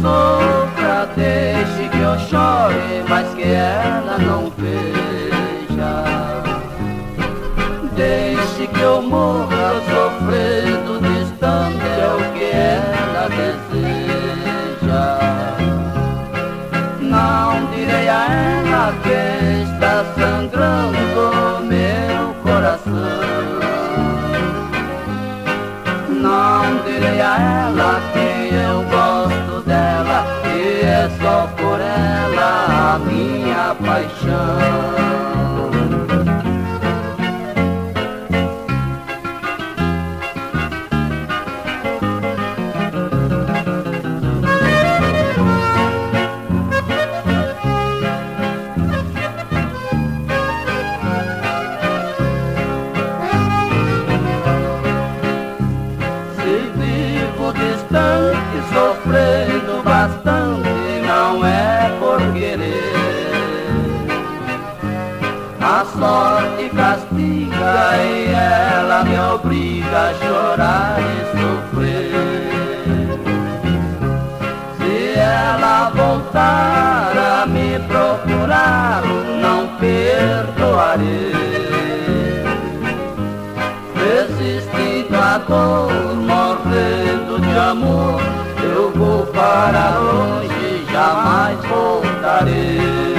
sofra, deixe que eu chore, mas que ela não veja. Deixe que eu morra sofrendo, distante é o que ela deseja. Não direi a ela que está sangrando meu coração. Não direi a ela que eu gosto dela e é só por ela a minha paixão. Distante, sofrendo bastante, não é por querer. A sorte castiga e ela me obriga a chorar e sofrer. Se ela voltar a me procurar, não perdoarei. Resistindo à dor, morrendo de amor, eu vou para longe, jamais voltarei.